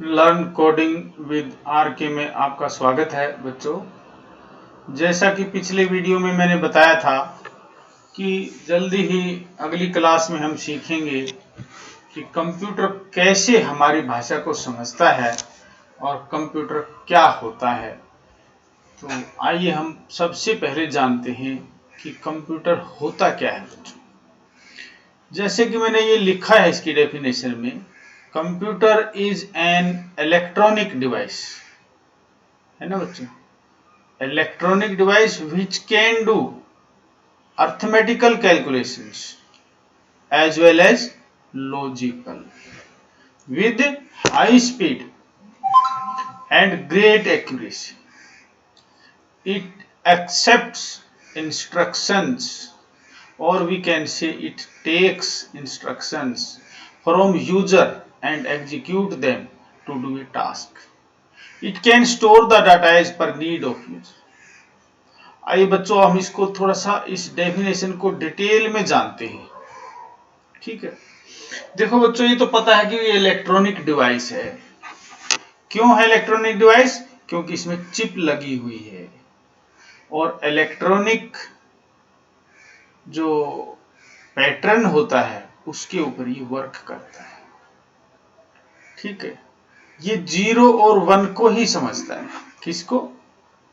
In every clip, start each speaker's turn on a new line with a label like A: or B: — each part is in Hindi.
A: लर्न कोडिंग विद आर के में आपका स्वागत है बच्चों। जैसा कि पिछले वीडियो में मैंने बताया था कि जल्दी ही अगली क्लास में हम सीखेंगे कि कंप्यूटर कैसे हमारी भाषा को समझता है और कंप्यूटर क्या होता है। तो आइए हम सबसे पहले जानते हैं कि कंप्यूटर होता क्या है बच्चों। जैसे कि मैंने ये लिखा है इसकी डेफिनेशन में, computer is an electronic device, है ना बच्चों। Electronic device which can do arithmetical calculations as well as logical with high speed and great accuracy. It accepts instructions, or we can say it takes instructions from user and execute them to do a task. It can store the data as per need of user. आइए बच्चों हम इसको थोड़ा सा इस डेफिनेशन को डिटेल में जानते हैं। ठीक है, देखो बच्चों ये तो पता है कि ये इलेक्ट्रॉनिक डिवाइस है। क्यों है इलेक्ट्रॉनिक डिवाइस? क्योंकि इसमें चिप लगी हुई है और इलेक्ट्रॉनिक जो पैटर्न होता है उसके ऊपर ये वर्क करता है। ठीक है, ये 0 और 1 को ही समझता है। किसको?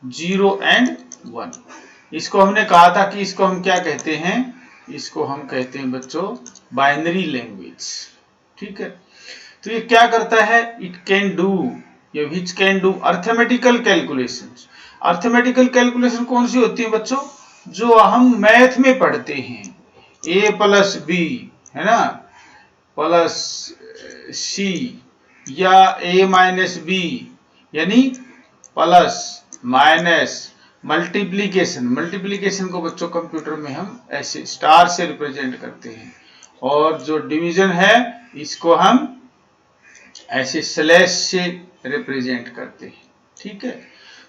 A: 0 एंड 1। इसको हमने कहा था कि इसको हम क्या कहते हैं? इसको हम कहते हैं बच्चों बाइनरी लैंग्वेज। ठीक है, तो ये क्या करता है? इट कैन डू या विच can do arithmetical calculations. Arithmetical calculation कौन सी होती है बच्चों? जो हम मैथ में पढ़ते हैं, a प्लस बी, है ना, प्लस सी, या a माइनस बी, यानी प्लस माइनस मल्टीप्लीकेशन। मल्टीप्लीकेशन को बच्चों कंप्यूटर में हम ऐसे स्टार से रिप्रेजेंट करते हैं, और जो डिवीजन है इसको हम ऐसे स्लैश से रिप्रेजेंट करते हैं। ठीक है,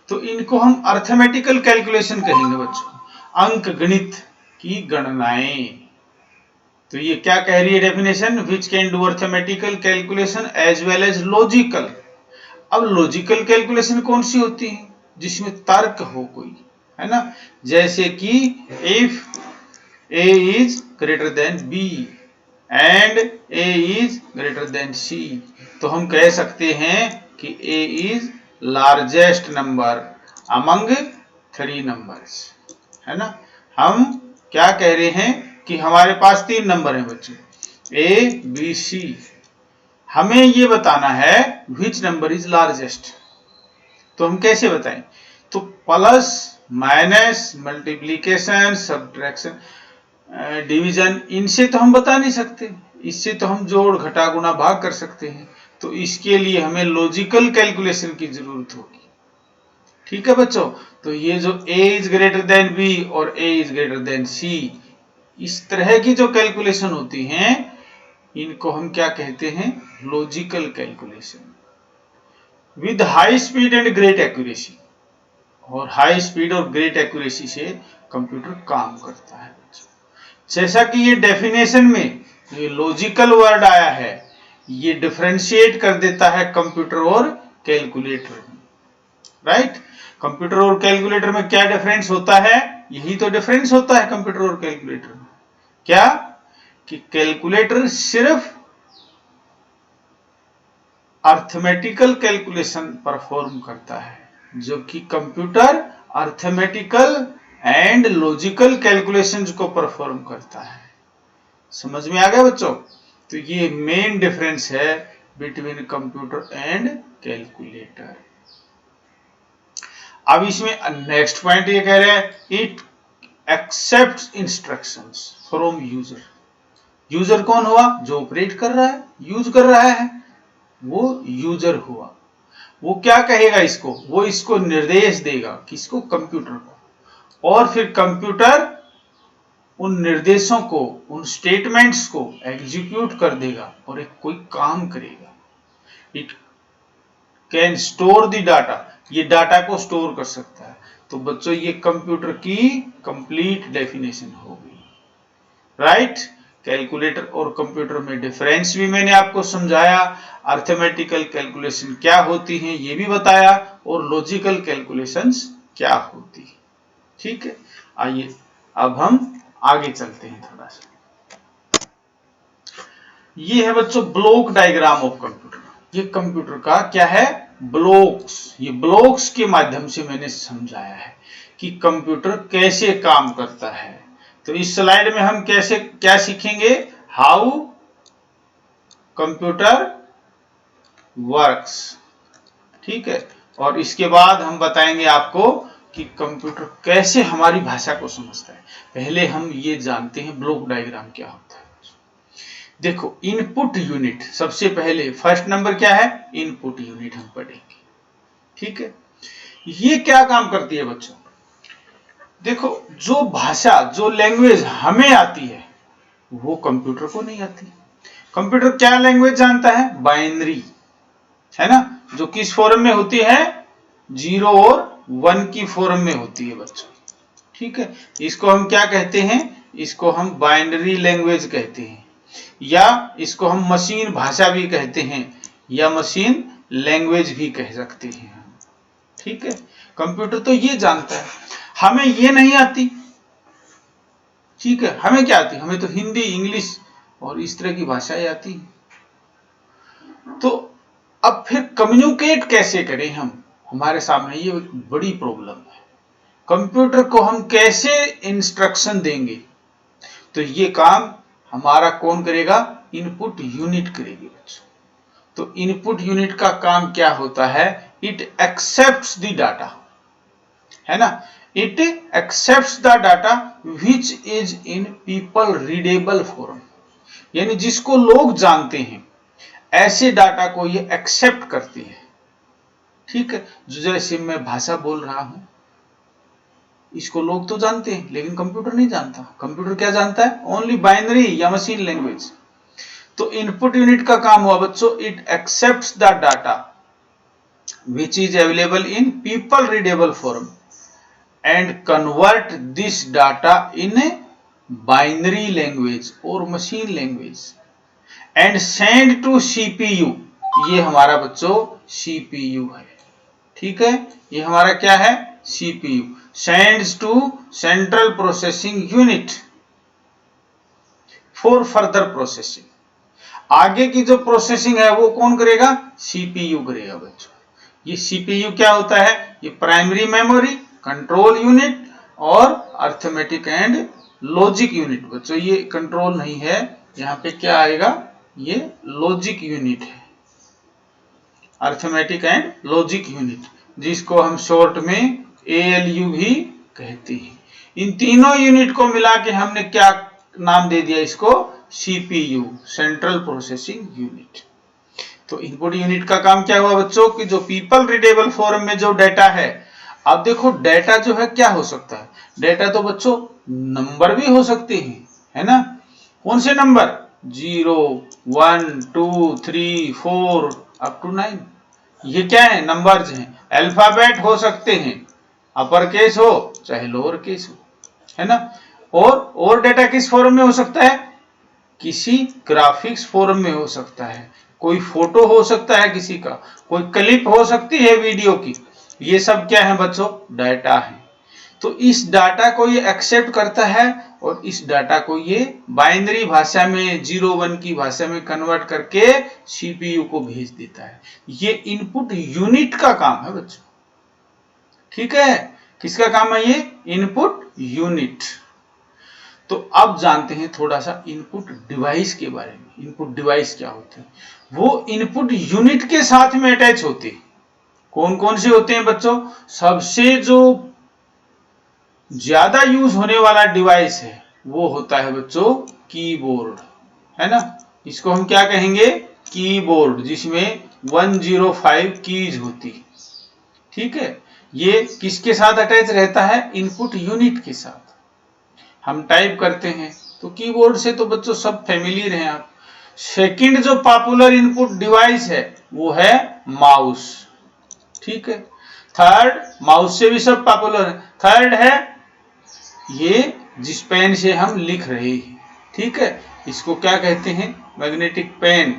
A: तो इनको हम अर्थमेटिकल कैलकुलेशन कहेंगे बच्चों, अंक गणित की गणनाएं। तो ये क्या कह रही है definition? Which can do arithmetical calculation as well as logical. अब लॉजिकल कैलकुलेशन कौन सी होती है? जिसमें तर्क हो कोई, है ना। जैसे कि if a is greater than b and a is greater than c, तो हम कह सकते हैं कि a is largest number among 3 numbers, है ना। हम क्या कह रहे हैं कि हमारे पास 3 नंबर हैं बच्चों, a b c। हमें ये बताना है विच नंबर इज लार्जेस्ट। तो हम कैसे बताएं? तो plus minus multiplication subtraction division, इनसे तो हम बता नहीं सकते। इससे तो हम जोड़ घटा गुना भाग कर सकते हैं। तो इसके लिए हमें लॉजिकल कैलकुलेशन की जरूरत होगी। ठीक है बच्चों, तो ये जो a is greater than b और a is greater than c, इस तरह की जो कैलकुलेशन होती हैं इनको हम क्या कहते हैं? Logical calculation with high speed and great accuracy. और हाई स्पीड और ग्रेट एक्यूरेसी से कंप्यूटर काम करता है। जैसा कि ये डेफिनेशन में ये लॉजिकल वर्ड आया है, ये डिफरेंशिएट कर देता है कंप्यूटर और कैलकुलेटर में। राइट, कंप्यूटर और कैलकुलेटर में क्या डिफरेंस होता है? यही तो डिफरेंस होता है कंप्यूटर और कैलकुलेटर में। क्या? कि कैलकुलेटर सिर्फ अर्थमेटिकल कैलकुलेशन परफॉर्म करता है, जबकि computer arithmetical and logical calculations को परफॉर्म करता है। समझ में आ गया बच्चों? तो ये मेन डिफरेंस है बिटवीन कंप्यूटर एंड कैलकुलेटर। अब इसमें नेक्स्ट पॉइंट ये कह रहे हैं, it accepts instructions from user. User कौन हुआ? जो ऑपरेट कर रहा है, यूज कर रहा है, वो यूजर हुआ। वो क्या कहेगा इसको? वो इसको निर्देश देगा। किसको? कंप्यूटर को। और फिर कंप्यूटर उन निर्देशों को, उन स्टेटमेंट्स को एग्जीक्यूट कर देगा और एक कोई काम करेगा। It can store the data, ये डाटा को स्टोर कर सकता है। तो बच्चों ये कंप्यूटर की कंप्लीट डेफिनेशन हो गई। राइट, कैलकुलेटर और कंप्यूटर में डिफरेंस भी मैंने आपको समझाया, अर्थमेटिकल कैलकुलेशन क्या होती हैं ये भी बताया, और लॉजिकल कैलकुलेशंस क्या होती है। ठीक है, आइए अब हम आगे चलते हैं थोड़ा सा। ये है बच्चों ब्लॉक डायग्राम ऑफ कंप्यूटर। ये कंप्यूटर का क्या है, ब्लॉक्स। ये ब्लॉक्स के माध्यम से मैंने समझाया है कि कंप्यूटर कैसे काम करता है। तो इस स्लाइड में हम कैसे क्या सीखेंगे, हाउ कंप्यूटर वर्क्स। ठीक है, और इसके बाद हम बताएंगे आपको कि कंप्यूटर कैसे हमारी भाषा को समझता है। पहले हम ये जानते हैं ब्लॉक डायग्राम क्या होता है। देखो, इनपुट यूनिट, सबसे पहले फर्स्ट नंबर क्या है, इनपुट यूनिट हम पढ़ेंगे। ठीक है, ये क्या काम करती है बच्चों, देखो जो भाषा, जो लैंग्वेज हमें आती है वो कंप्यूटर को नहीं आती। कंप्यूटर क्या लैंग्वेज जानता है, बाइनरी, है ना, जो किस फॉर्म में होती है, 0 और 1 की फॉर्म में होती है बच्चों। ठीक है, इसको हम क्या कहते हैं, इसको हम बाइनरी लैंग्वेज कहते हैं, या इसको हम मशीन भाषा भी कहते हैं, या मशीन लैंग्वेज भी कह सकते हैं। ठीक है, कंप्यूटर तो ये जानता है, हमें ये नहीं आती। ठीक है, हमें क्या आती, हमें तो हिंदी, इंग्लिश और इस तरह की भाषाएं आती। तो अब फिर कम्युनिकेट कैसे करें हम, हमारे सामने ये बड़ी प्रॉब्लम है। कंप्यूटर को हम कैसे इंस्ट्रक्शन देंगे, तो ये काम हमारा कौन करेगा, इनपुट यूनिट करेगी बच्चों। तो इनपुट यूनिट का काम क्या होता है, इट एक्सेप्ट्स द डाटा, है ना, it accepts the data which is in people readable form, यानी जिसको लोग जानते हैं ऐसे डाटा को ये एक्सेप्ट करती है। ठीक है, जो जैसे मैं भाषा बोल रहा हूं, इसको लोग तो जानते हैं लेकिन कंप्यूटर नहीं जानता। कंप्यूटर क्या जानता है, ओनली बाइनरी या मशीन लैंग्वेज। तो इनपुट यूनिट का काम हुआ बच्चों, it accepts the data which is available in people readable form and convert this data in binary language और machine language and send to CPU. ये हमारा बच्चों सीपीयू है। ठीक है, ये हमारा क्या है, CPU, sends to central processing unit for further processing. आगे की जो प्रोसेसिंग है वो कौन करेगा, सीपीयू करेगा बच्चों। ये सीपीयू क्या होता है, ये प्राइमरी मेमोरी, कंट्रोल यूनिट और अर्थमेटिक एंड लॉजिक यूनिट। बच्चों ये कंट्रोल नहीं है, यहाँ पे क्या आएगा, ये लॉजिक यूनिट है, अर्थमेटिक एंड लॉजिक यूनिट, जिसको हम शॉर्ट में एएलयू भी कहते हैं। इन तीनों यूनिट को मिला के हमने क्या नाम दे दिया इसको, सीपीयू, सेंट्रल प्रोसेसिंग यूनिट। तो इनपुट यूनिट का काम क्या हुआ बच्चों, कि जो पीपल रीडेबल फॉर्म में जो डाटा है, अब देखो डाटा जो है क्या हो सकता है, डाटा तो बच्चों नंबर भी हो सकते हैं, है ना, कौन से नंबर, 0, 1, 2, 3, 4 अप टू 9, ये क्या है, नंबर्स हैं। अल्फाबेट हो सकते हैं, अपर केस हो चाहे लोअर केस हो, है ना। और डाटा किस फॉर्म में हो सकता है, किसी ग्राफिक्स फॉर्म में हो सकता है, कोई फोटो हो सकता है किसी का, कोई क्लिप हो सकती है वीडियो की। ये सब क्या है बच्चों, डाटा है। तो इस डाटा को ये एक्सेप्ट करता है और इस डाटा को ये बाइनरी भाषा में, 0-1 की भाषा में कन्वर्ट करके सीपीयू को भेज देता है। ये इनपुट यूनिट का काम है बच्चों। ठीक है, किसका काम है ये, इनपुट यूनिट। तो अब जानते हैं थोड़ा सा इनपुट डिवाइस के बारे में। इनपुट डिवाइस क्या होते हैं, वो इनपुट यूनिट के साथ में अटैच होते हैं। कौन कौन से होते हैं बच्चों, सबसे जो ज्यादा यूज होने वाला डिवाइस है वो होता है बच्चों कीबोर्ड, है ना। इसको हम क्या कहेंगे, कीबोर्ड, जिसमें 105 कीज होती। ठीक है, ये किसके साथ अटैच रहता है, इनपुट यूनिट के साथ। हम टाइप करते हैं तो कीबोर्ड से तो बच्चों सब फैमिलियर हैं आप। सेकंड जो पॉपुलर इनपुट डिवाइस है वो है माउस। ठीक है, थर्ड, माउस से भी सब पॉपुलर है, थर्ड है ये जिस पेन से हम लिख रहे हैं। ठीक है, इसको क्या कहते हैं, मैग्नेटिक पेन।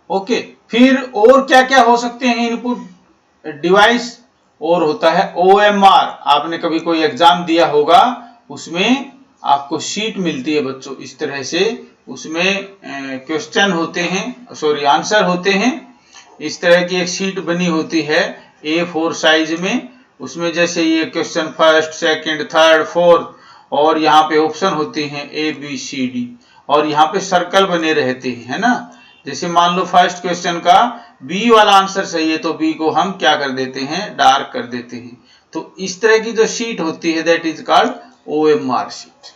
A: ओके, फिर और क्या क्या हो सकते हैं इनपुट डिवाइस, और होता है OMR। आपने कभी कोई एग्जाम दिया होगा, उसमें आपको शीट मिलती है बच्चों इस तरह से, उसमें क्वेश्चन होते हैं, सॉरी आंसर होते हैं। इस तरह की एक शीट बनी होती है A4 साइज में, उसमें जैसे ये question first, second, third, fourth, और यहाँ पे ऑप्शन होते हैं ABCD, और यहाँ पे सर्कल बने रहते हैं, है ना। जैसे मान लो फर्स्ट क्वेश्चन का बी वाला आंसर सही है, तो बी को हम क्या कर देते हैं, डार्क कर देते हैं। तो इस तरह की जो शीट होती है that is called OMR sheet,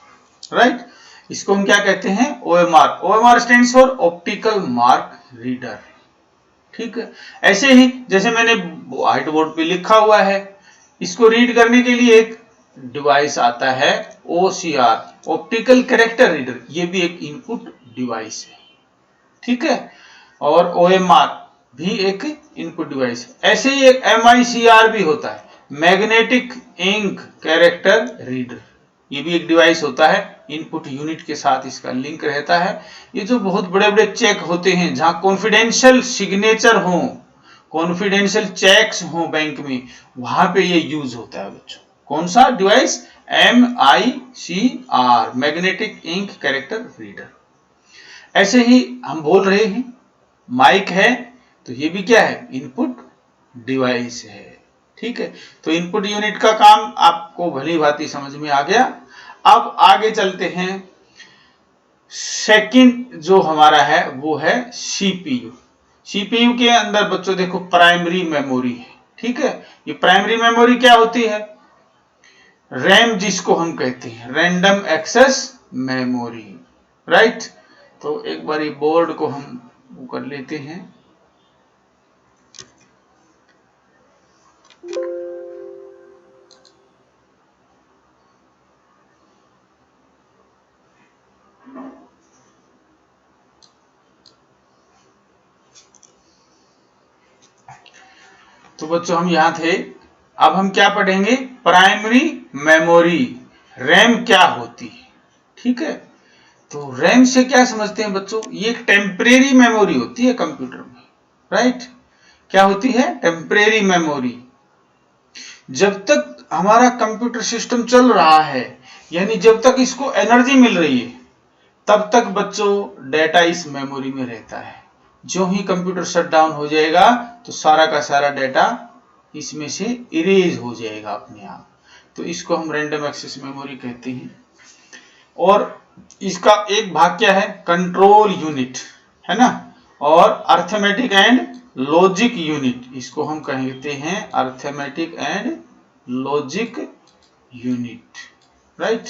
A: right. इसको हम क्या कहते हैं, OMR। OMR stands for optical mark reader, ठीक है। ऐसे ही जैसे मैंने व्हाइट बोर्ड पे लिखा हुआ है, इसको रीड करने के लिए एक डिवाइस आता है OCR, ऑप्टिकल कैरेक्टर रीडर, ये भी एक इनपुट डिवाइस है, ठीक है। और OMR भी एक इनपुट डिवाइस है। ऐसे ही एक MICR भी होता है, मैग्नेटिक इंक कैरेक्टर रीडर, ये भी एक डिवाइस होता है, इनपुट यूनिट के साथ इसका लिंक रहता है। ये जो बहुत बड़े बड़े चेक होते हैं, जहां कॉन्फिडेंशियल सिग्नेचर हो, कॉन्फिडेंशियल चेक्स हो बैंक में, वहां पे ये यूज होता है बच्चों। कौन सा device, MICR, magnetic ink character reader. ऐसे ही हम बोल रहे हैं माइक है, तो ये भी क्या है, इनपुट डिवाइस है, ठीक है। तो इनपुट यूनिट का काम आपको भली भांति समझ में आ गया। अब आगे चलते हैं, सेकंड जो हमारा है वो है CPU। CPU के अंदर बच्चों देखो प्राइमरी मेमोरी है, ठीक है। ये प्राइमरी मेमोरी क्या होती है, रैम जिसको हम कहते हैं, रैंडम एक्सेस मेमोरी, राइट। तो एक बार बोर्ड को हम वो कर लेते हैं। तो बच्चों हम यहां थे, अब हम क्या पढ़ेंगे, प्राइमरी मेमोरी, रैम क्या होती है, ठीक है। तो रैम से क्या समझते हैं बच्चों, ये एक टेम्परेरी मेमोरी होती है कंप्यूटर में, राइट। क्या होती है, टेम्परेरी मेमोरी। जब तक हमारा कंप्यूटर सिस्टम चल रहा है, यानी जब तक इसको एनर्जी मिल रही है, तब तक बच्चों डेटा इस मेमोरी में रहता है। जो ही कंप्यूटर शट डाउन हो जाएगा, तो सारा का सारा डेटा इसमें से इरेज हो जाएगा अपने आप। तो इसको हम रैंडम एक्सेस मेमोरी कहते हैं। और इसका एक भाग क्या है, कंट्रोल यूनिट, है ना, और अर्थमेटिक एंड लॉजिक यूनिट, इसको हम कहते हैं arithmetic and logic unit, right.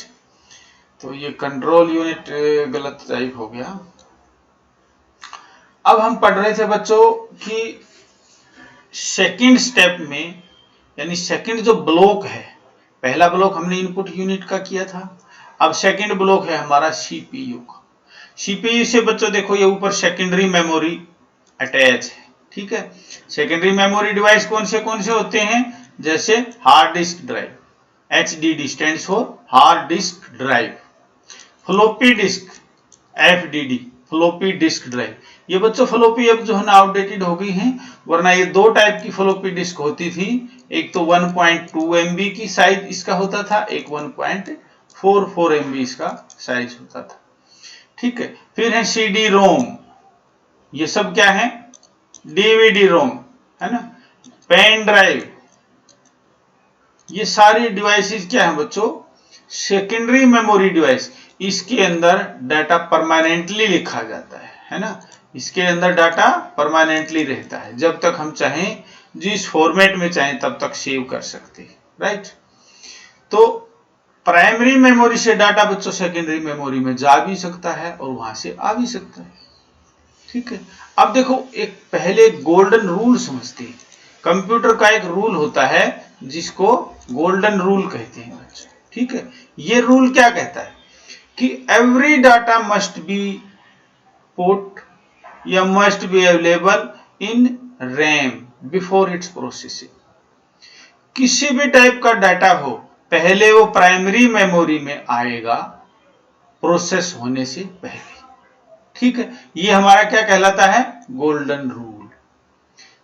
A: तो ये कंट्रोल यूनिट गलत टाइप हो गया। अब हम पढ़ रहे थे बच्चों कि सेकंड स्टेप में, यानी सेकंड जो ब्लॉक है, पहला ब्लॉक हमने इनपुट यूनिट का किया था, अब सेकंड ब्लॉक है हमारा CPU का। CPU से बच्चों देखो ये ऊपर सेकेंडरी मेमोरी अटैच है, ठीक है। सेकेंडरी मेमोरी डिवाइस कौन से होते हैं, जैसे hard disk drive, HDD stands for hard disk drive, floppy disk, FDD, floppy disk drive. ये बच्चों फ्लोपी अब जो है ना आउटडेटेड हो गई हैं, वरना ये दो टाइप की फ्लोपी डिस्क होती थी। एक तो 1.2 MB की साइज इसका होता था, एक 1.44 MB इसका साइज होता था, ठीक है। फिर है CD रोम, ये सब क्या है, DVD रोम, है ना, पेन ड्राइव, ये सारी डिवाइसेस क्या है बच्चों, सेकेंडरी मेमोरी डिवाइस। इसके अंदर डाटा परमानेंटली लिखा जाता है ना, इसके अंदर डाटा परमानेंटली रहता है, जब तक हम चाहें, जिस फॉर्मेट में चाहें तब तक सेव कर सकते हैं, राइट। तो प्राइमरी मेमोरी से डाटा बच्चों सेकेंडरी मेमोरी में जा भी सकता है और वहां से आ भी सकता है, ठीक है। अब देखो एक पहले गोल्डन रूल समझते हैं। कंप्यूटर का एक रूल होता है जिसको गोल्डन रूल कहते हैं बच्चों, ठीक है। ये रूल क्या कहता है कि every data must be put या must be available in RAM before it's processing. किसी भी टाइप का डाटा हो, पहले वो प्राइमरी मेमोरी में आएगा, प्रोसेस होने से पहले। ठीक है, ये हमारा क्या कहलाता है, गोल्डन रूल।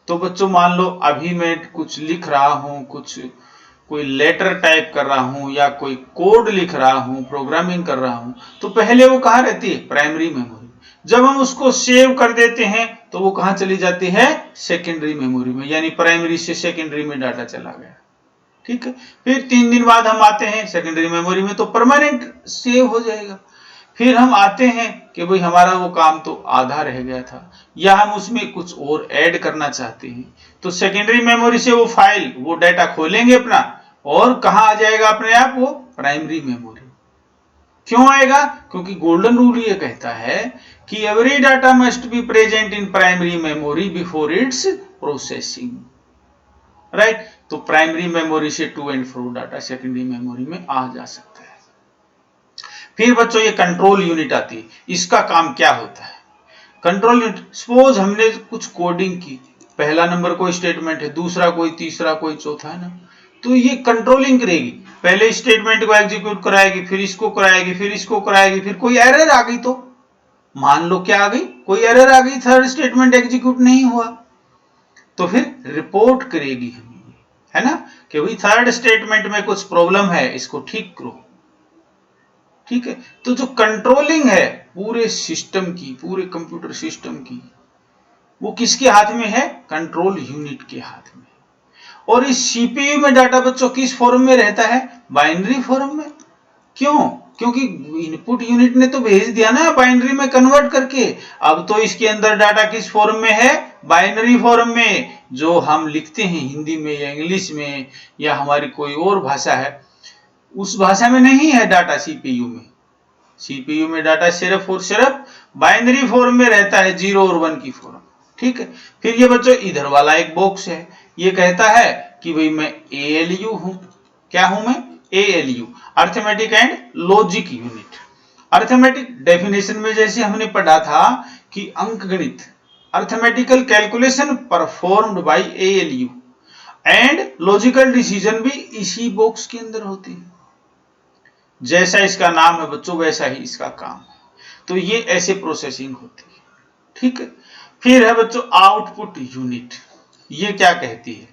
A: तो बच्चों मान लो अभी मैं कुछ लिख रहा हूं, कुछ कोई लेटर टाइप कर रहा हूं या कोई कोड लिख रहा हूं, प्रोग्रामिंग कर रहा हूं, तो पहले वो कहां रहती है, प्राइमरी मेमोरी। जब हम उसको सेव कर देते हैं तो वो कहां चली जाती है, सेकेंडरी मेमोरी में, यानी प्राइमरी से सेकेंडरी में डाटा चला गया। ठीक है, फिर 3 दिन बाद हम आते हैं सेकेंडरी मेमोरी में, तो परमानेंट सेव हो जाएगा। फिर हम आते हैं कि भाई हमारा वो काम तो आधा रह गया था, या हम उसमें कुछ और ऐड करना चाहते हैं, तो सेकेंडरी मेमोरी से वो फाइल, वो डाटा खोलेंगे अपना, और कहां आ जाएगा अपने आप, वो प्राइमरी मेमोरी। क्यों आएगा, क्योंकि गोल्डन रूल ये कहता है कि every data must be present in primary memory before it's processing. Right, तो प्राइमरी मेमोरी से to and fro data secondary memory में आ जा सकता है। फिर बच्चों ये कंट्रोल यूनिट आती है, इसका काम क्या होता है। कंट्रोल यूनिट, सपोज हमने कुछ कोडिंग की, पहला नंबर कोई स्टेटमेंट है, दूसरा कोई, तीसरा कोई, चौथा, है ना, तो ये कंट्रोलिंग करेगी, पहले स्टेटमेंट को एग्जीक्यूट कराएगी, फिर इसको कराएगी, फिर इसको कराएगी, फिर कोई एरर आ गई तो मान लो क्या आ गई, कोई एरर आ गई, थर्ड स्टेटमेंट एग्जीक्यूट नहीं हुआ, तो फिर रिपोर्ट करेगी हमें, है ना, कि भाई थर्ड स्टेटमेंट में कुछ प्रॉब्लम है, इसको ठीक करो। ठीक है, तो जो कंट्रोलिंग है पूरे सिस्टम की, पूरे कंप्यूटर सिस्टम की, वो किसके हाथ में है, कंट्रोल यूनिट के हाथ में। और इस सीपीयू में डाटा बच्चों किस फॉर्म में रहता है, बाइनरी फॉर्म में। क्यों, क्योंकि इनपुट यूनिट ने तो भेज दिया ना बाइनरी में कन्वर्ट करके, अब तो इसके अंदर डाटा किस फॉर्म में है, बाइनरी फॉर्म में। जो हम लिखते हैं हिंदी में या इंग्लिश में या हमारी कोई और भाषा है, उस भाषा में नहीं है डाटा सीपीयू में। सीपीयू में डाटा सिर्फ और सिर्फ बाइनरी फॉर्म में रहता है, 0 और 1 की फॉर्म। ठीक है, फिर ये बच्चों इधर वाला एक बॉक्स है, ये कहता है कि भाई मैं एएलयू हूं। क्या हूं मैं, ALU, arithmetic and logic unit. Arithmetic definition में जैसे हमने पढ़ा था कि अंकगणित, arithmetical calculation performed by ALU, and logical decision भी इसी बॉक्स के अंदर होती है। जैसा इसका नाम है बच्चों वैसा ही इसका काम है, तो ये ऐसे प्रोसेसिंग होती है। ठीक है, फिर है बच्चों आउटपुट यूनिट। ये क्या कहती है,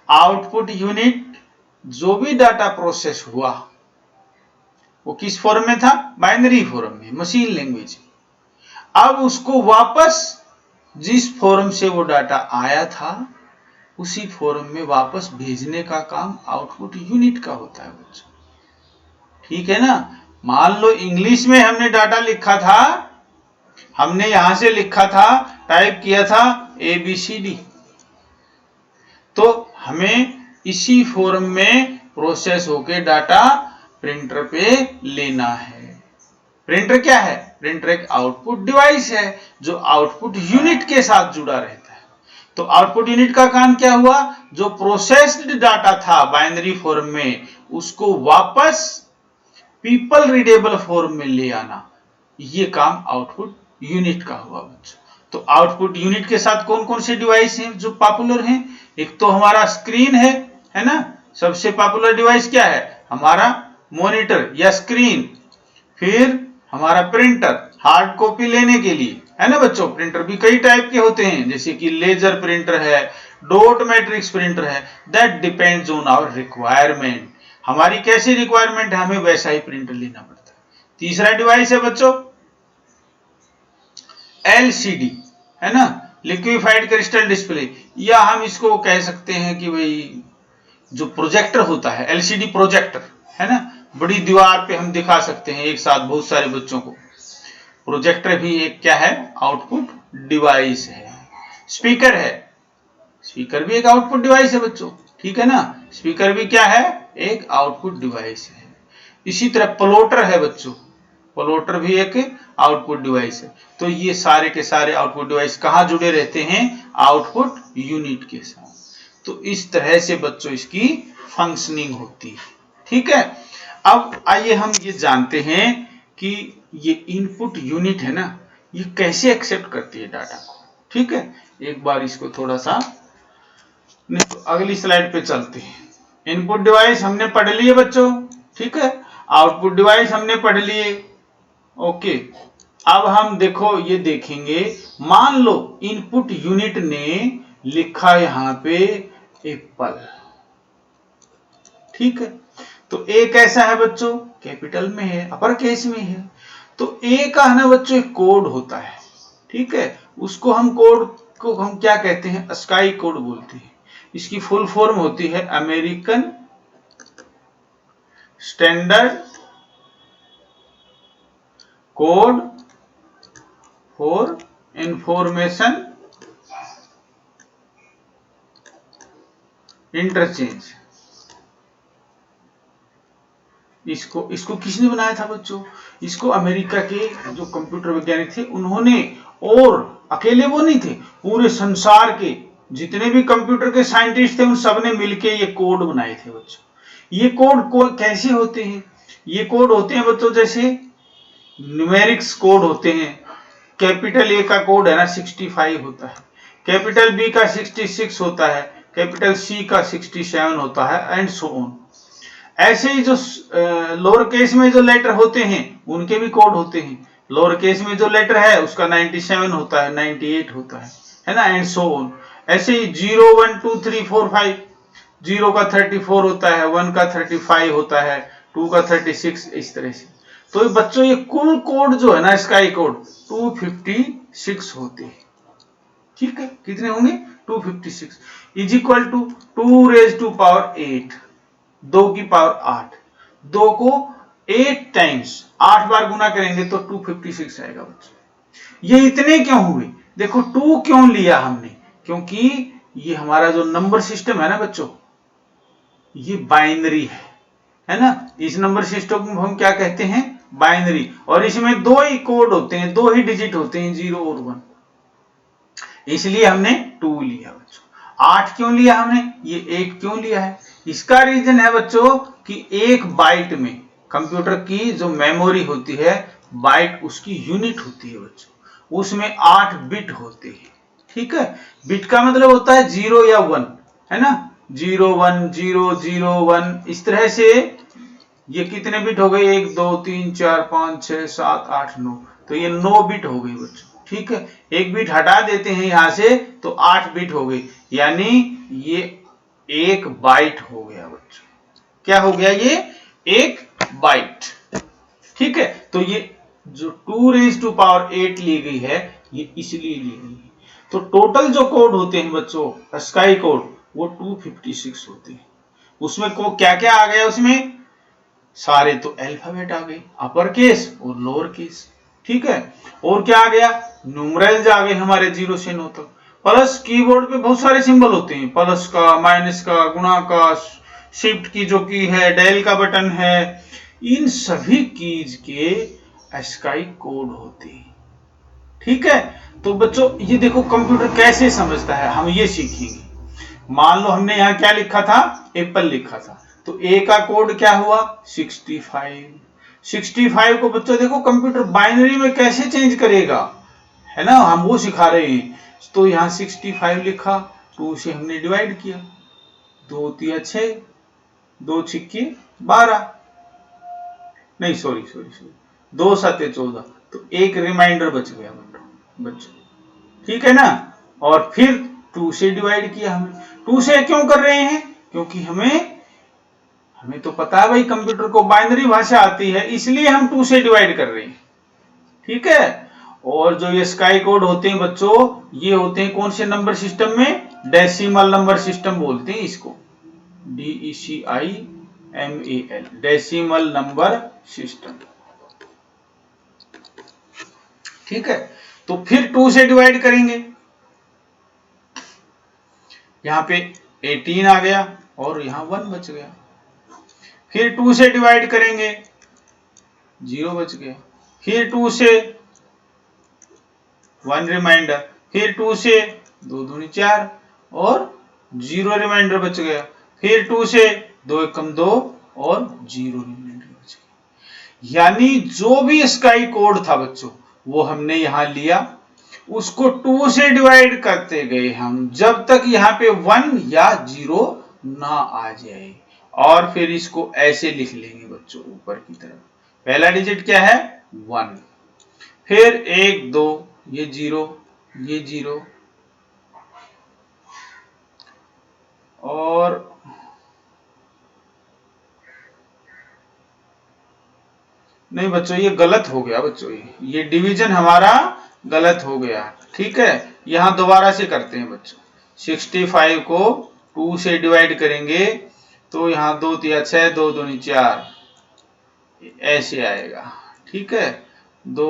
A: आउटपुट यूनिट, जो भी डाटा प्रोसेस हुआ वो किस फॉर्म में था, बाइनरी फॉर्म में, मशीन लैंग्वेज। अब उसको वापस जिस फॉर्म से वो डाटा आया था उसी फॉर्म में वापस भेजने का काम आउटपुट यूनिट का होता है बच्चों। ठीक है ना, मान लो इंग्लिश में हमने डाटा लिखा था, हमने यहां से लिखा था, टाइप किया था ABCD, तो हमें इसी फॉर्म में प्रोसेस होके डाटा प्रिंटर पे लेना है। प्रिंटर क्या है, प्रिंटर एक आउटपुट डिवाइस है जो आउटपुट यूनिट के साथ जुड़ा रहता है। तो आउटपुट यूनिट का काम क्या हुआ, जो प्रोसेस्ड डाटा था बाइनरी फॉर्म में उसको वापस पीपल रीडेबल फॉर्म में ले आना, ये काम आउटपुट यूनिट का हुआ बच्चों। तो आउटपुट यूनिट के साथ कौन कौन से डिवाइस हैं जो पॉपुलर हैं, एक तो हमारा स्क्रीन है ना, सबसे पॉपुलर डिवाइस क्या है हमारा, मॉनिटर या स्क्रीन। फिर हमारा प्रिंटर, हार्ड कॉपी लेने के लिए, है ना बच्चों। प्रिंटर भी कई टाइप के होते हैं, जैसे कि लेजर प्रिंटर है, डॉट मैट्रिक्स प्रिंटर है, that depends on our requirement. हमारी कैसी रिक्वायरमेंट है हमें वैसा ही प्रिंटर लेना पड़ता है। तीसरा डिवाइस है बच्चों LCD, है ना, लिक्विफाइड क्रिस्टल डिस्प्ले, या हम इसको कह सकते हैं कि भाई जो प्रोजेक्टर होता है, LCD प्रोजेक्टर, है ना, बड़ी दीवार पे हम दिखा सकते हैं एक साथ बहुत सारे बच्चों को। प्रोजेक्टर भी एक क्या है, आउटपुट डिवाइस है। स्पीकर है, स्पीकर भी एक आउटपुट डिवाइस है बच्चों, ठीक है ना, स्पीकर भी क्या है, एक आउटपुट डिवाइस है। इसी तरह प्लॉटर है बच्चों, प्लॉटर भी एक आउटपुट डिवाइस है। तो ये सारे के सारे आउटपुट डिवाइस कहां जुड़े रहते हैं, आउटपुट यूनिट के साथ। तो इस तरह से बच्चों इसकी फंक्शनिंग होती है। ठीक है, अब आइए हम ये जानते हैं कि ये इनपुट यूनिट है ना, ये कैसे एक्सेप्ट करती है डाटा को। ठीक है, एक बार इसको थोड़ा सा तो अगली स्लाइड पे चलते हैं। इनपुट डिवाइस हमने पढ़ लिए बच्चों, ठीक है, आउटपुट डिवाइस हमने पढ़ लिए। ओके, अब हम देखो ये देखेंगे, मान लो इनपुट यूनिट ने लिखा यहां पे एप्पल, ठीक है। तो ए कैसा है बच्चों, कैपिटल में है, अपर केस में है। तो ए का है ना बच्चों एक कोड होता है, ठीक है। उसको हम कोड को हम क्या कहते हैं, स्काई कोड बोलते हैं। इसकी फुल फॉर्म होती है American standard code for information interchange. इसको इसको किसने बनाया था बच्चों, इसको अमेरिका के जो कंप्यूटर वैज्ञानिक थे उन्होंने, और अकेले वो नहीं थे, पूरे संसार के जितने भी कंप्यूटर के साइंटिस्ट थे उन सब ने मिलकर ये कोड बनाए थे बच्चों। ये कोड कैसे होते हैं, ये कोड होते हैं बच्चों जैसे न्यूमेरिक्स कोड होते हैं। कैपिटल ए का कोड है ना 65 होता है, कैपिटल बी का 66 होता है, कैपिटल सी का 67 होता है, एंड सो ऑन। ऐसे ही जो लोअर केस में जो लेटर होते हैं उनके भी कोड होते हैं। लोअर केस में जो लेटर है उसका 97 होता है, 98 होता है ना, एंड सो ऑन। ऐसे ही 0 1 2 3 4 5, 0 का 34 होता है, 1 का 35 होता है, 2 का 36, इस तरह से। तो बच्चों ये कुल कोड जो है ना स्काई कोड 256 होते हैं, ठीक है। कितने होंगे, 256 is equal to 2 raise to power 8, 2 की पावर 8, 2 को 8 टाइम्स 8 बार गुना करेंगे तो 256 आएगा बच्चों। ये इतने क्यों हुए, देखो 2 क्यों लिया हमने, क्योंकि ये हमारा जो नंबर सिस्टम है ना बच्चों, ये बाइनरी है ना। इस नंबर सिस्टम को हम क्या कहते हैं, बाइनरी। और इसमें दो ही कोड होते हैं, दो ही डिजिट होते हैं, 0 और 1, इसलिए हमने 2 लिया बच्चों। 8 क्यों लिया हमने, ये 1 क्यों लिया है, इसका रीजन है बच्चों कि एक बाइट में कंप्यूटर की जो मेमोरी होती है, बाइट उसकी यूनिट होती है बच्चों, उसमें 8 बिट होते हैं, ठीक है। बिट का मतलब होता है 0 या 1, है ना, 0 1 0 0 1, इस तरह से ये कितने बिट हो गए, 1 2 3 4 5 6 7 8 9, तो ये 9 बिट हो गई बच्चों, ठीक है। एक बिट हटा देते हैं यहां से तो 8 बिट हो गई, यानी ये 1 बाइट हो गया बच्चों। क्या हो गया, ये 1 बाइट, ठीक है। तो ये जो 2 रेज टू पावर 8 ली गई है, ये इसलिए ली गई है। तो टोटल जो कोड होते हैं बच्चों स्काई कोड, वो 256 होते हैं। उसमें को क्या क्या आ गया, उसमें सारे तो अल्फाबेट आ गए, अपर केस और लोअर केस, ठीक है। और क्या आ गया, न्यूमरल्स आ गए हमारे 0 से 9 तक। प्लस कीबोर्ड पे बहुत सारे सिंबल होते हैं, प्लस का, माइनस का, गुणा का, शिफ्ट की जो की है, डेल का बटन है, इन सभी कीज के स्काई कोड होते हैं, ठीक है। तो बच्चों ये देखो कंप्यूटर कैसे समझता है, हम ये सीखेंगे। मान लो हमने यहां क्या लिखा था, एप्पल लिखा था, तो ए का कोड क्या हुआ 65। 65 को बच्चों देखो कंप्यूटर बाइनरी में कैसे चेंज करेगा, है ना, हम वो सिखा रहे हैं। तो यहां 65 लिखा, 2 से हमने डिवाइड किया, 2 तिया 6, 2 छिक्के 12, नहीं सॉरी सॉरी सॉरी, 2 सत्ते 14, तो एक रिमाइंडर बच गया बच्चों, ठीक है ना। और फिर 2 से डिवाइड किया हमने। 2 से क्यों कर रहे हैं, क्योंकि हमें तो पता है भाई कंप्यूटर को बाइनरी भाषा आती है, इसलिए हम 2 से डिवाइड कर रहे हैं, ठीक है। और जो ये स्काई कोड होते हैं बच्चों, ये होते हैं कौन से नंबर सिस्टम में, डेसिमल नंबर सिस्टम बोलते हैं इसको, DECIMAL, डेसिमल नंबर सिस्टम, ठीक है। तो फिर 2 से डिवाइड करेंगे, यहां पे 18 आ गया और यहां 1 बच गया। फिर 2 से डिवाइड करेंगे, 0 बच गया। फिर 2 से 1 रिमाइंडर, फिर 2 से 2 दूनी 4 और 0 रिमाइंडर बच गया। फिर 2 से 2 एकम 2 और 0 रिमाइंडर बच गया। यानी जो भी स्काई कोड था बच्चों, वो हमने यहां लिया, उसको 2 से डिवाइड करते गए हम, जब तक यहां पे 1 या 0 ना आ जाए। और फिर इसको ऐसे लिख लेंगे बच्चों ऊपर की तरफ, पहला डिजिट क्या है 1, फिर 1 2 ये 0 ये 0 और नहीं बच्चों ये गलत हो गया बच्चों, ये डिवीजन हमारा गलत हो गया। ठीक है, यहां दोबारा से करते हैं बच्चों। 65 को 2 से डिवाइड करेंगे तो यहाँ 2 तिया 6 2 दूनी 4 ऐसे आएगा। ठीक है, 2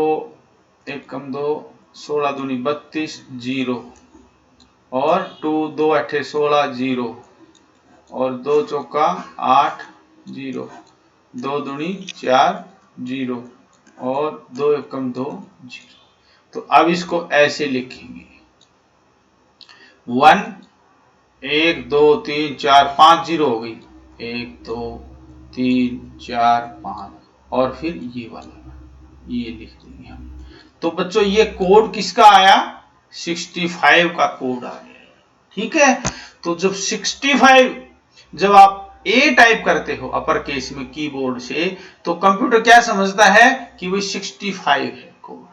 A: 1 कम 2 16 दूनी 32 0 और 2 2 8 16 0 और 2 चौका 8 0 2 दूनी 4 0 और 2 1 कम 2 0। तो अब इसको ऐसे लिखेंगे 1 1 2 3 4 5 0 हो गई 1 2 3 4 5 और फिर ये वाला ये लिख देंगे हम। तो बच्चों ये कोड किसका आया? 65 का कोड आ गया। ठीक है, तो जब 65 जब आप ए टाइप करते हो अपर केस में कीबोर्ड से तो कंप्यूटर क्या समझता है कि वो 65 है कोड,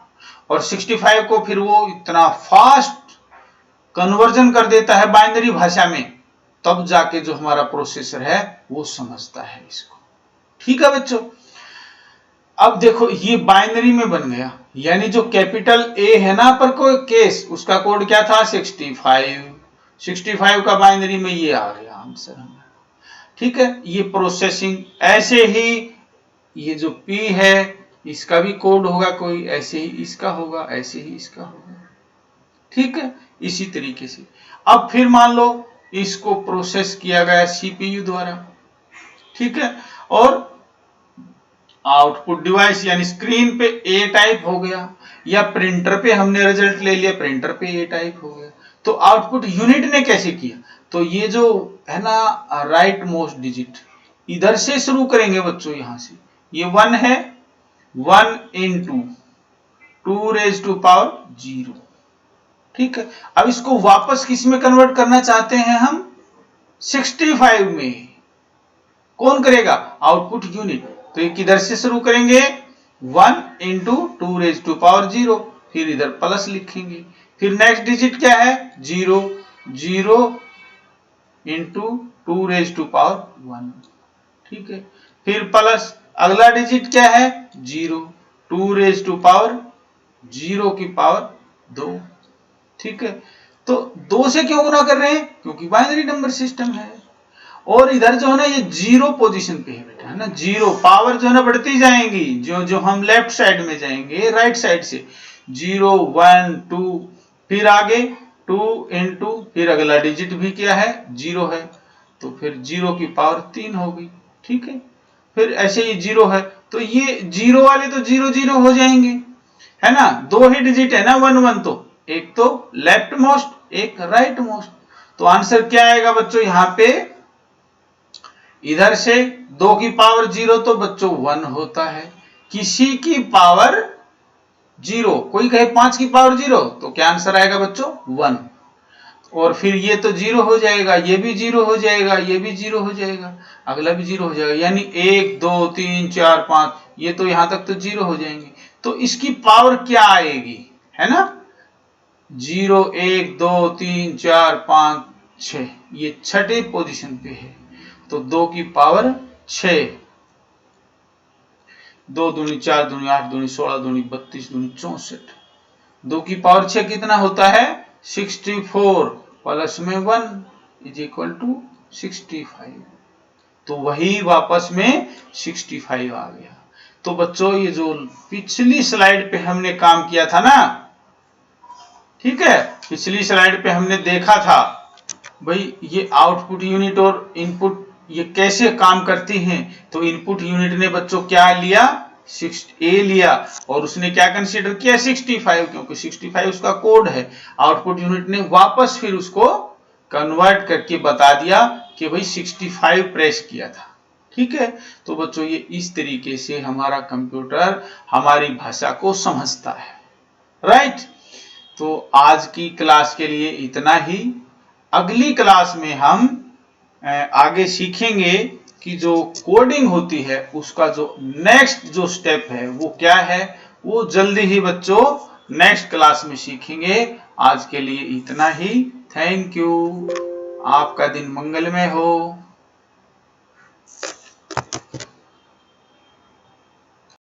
A: और 65 को फिर वो इतना फास्ट कन्वर्जन कर देता है बाइनरी भाषा में, तब जाके जो हमारा प्रोसेसर है वो समझता है इसको। ठीक है बच्चों, अब देखो ये बाइनरी में बन गया, यानी जो कैपिटल ए है ना पर कोई केस उसका कोड क्या था 65 का बाइनरी में ये आ गया आंसर हमारा। ठीक है, ये प्रोसेसिंग ऐसे ही ये जो पी है इसका भी कोड होगा कोई, ऐसे ही इसका होगा, ऐसे ही इसका होगा। ठीक है, इसी तरीके से अब फिर मान लो इसको प्रोसेस किया गया सीपीयू द्वारा। ठीक है, और आउटपुट डिवाइस यानी स्क्रीन पे ए टाइप हो गया, या प्रिंटर पे हमने रिजल्ट ले लिया प्रिंटर पे ए टाइप हो गया। तो आउटपुट यूनिट ने कैसे किया? तो ये जो है ना राइट मोस्ट डिजिट इधर से शुरू करेंगे बच्चों, यहां से ये 1 है 1 into 2 raised to power 0। ठीक है, अब इसको वापस किस में कन्वर्ट करना चाहते हैं हम? 65 में। कौन करेगा? Output unit. तो ये किधर से शुरू करेंगे? 1 into 2 raised to power 0, फिर इधर प्लस लिखेंगे, फिर नेक्स्ट डिजिट क्या है 0 0 into 2 raised to power 1। ठीक है, फिर प्लस अगला डिजिट क्या है 0 2 raised to power 0 की पावर 2। ठीक है, तो 2 से क्यों गुना कर रहे हैं? क्योंकि बाइनरी नंबर सिस्टम है, और इधर जो है ना ये 0 पोजीशन पे है बेटा, है ना 0 पावर जो है ना बढ़ती जाएंगी, जो जो हम लेफ्ट साइड में जाएंगे राइट साइड से 0 1 2 फिर आगे 2 into फिर अगला डिजिट भी क्या है 0 है, तो फिर 0 की पावर 3 हो गई। ठीक है, फिर ऐसे ही 0 है तो ये 0 वाले तो 0 0 हो जाएंगे, है ना, 2 ही डिजिट है ना 1 1, तो एक तो लेफ्ट मोस्ट एक राइट मोस्ट। तो आंसर क्या आएगा बच्चों? यहां पे इधर से 2 की पावर 0 तो बच्चों 1 होता है, किसी की पावर 0, कोई कहे 5 की पावर 0 तो क्या आंसर आएगा बच्चों 1, और फिर ये तो 0 हो जाएगा, ये भी 0 हो जाएगा, ये भी 0 हो जाएगा, अगला भी 0 हो जाएगा, यानी 1 2 3 4 5 ये तो यहां तक तो 0 हो जाएंगे। तो इसकी पावर क्या आएगी, है ना 0 1 2 3 4 5 6, ये छठे पोजीशन पे है, तो 2 की पावर 6, 2 दूनी 4 दूनी 8 दूनी 16 दूनी 32 दूनी 64, 2 की पावर 6 कितना होता है 64 प्लस में 1 इज इक्वल टू 65। तो वही वापस में 65 आ गया। तो बच्चों ये जो पिछली स्लाइड पे हमने काम किया था ना, ठीक है, पिछली स्लाइड पे हमने देखा था भाई ये आउटपुट यूनिट और इनपुट ये कैसे काम करती हैं। तो इनपुट यूनिट ने बच्चों क्या लिया 6A लिया, और उसने क्या कंसीडर किया 65, क्योंकि 65 उसका कोड है। आउटपुट यूनिट ने वापस फिर उसको कन्वर्ट करके बता दिया कि भाई 65 प्रेस किया था। ठीक है, तो बच्चों ये इस तरीके से हमारा कंप्यूटर हमारी भाषा को समझता है। राइट, तो आज की क्लास के लिए इतना ही। अगली क्लास में हम आगे सीखेंगे कि जो कोडिंग होती है उसका जो नेक्स्ट जो स्टेप है वो क्या है, वो जल्दी ही बच्चों नेक्स्ट क्लास में सीखेंगे। आज के लिए इतना ही। Thank you. आपका दिन मंगलमय हो।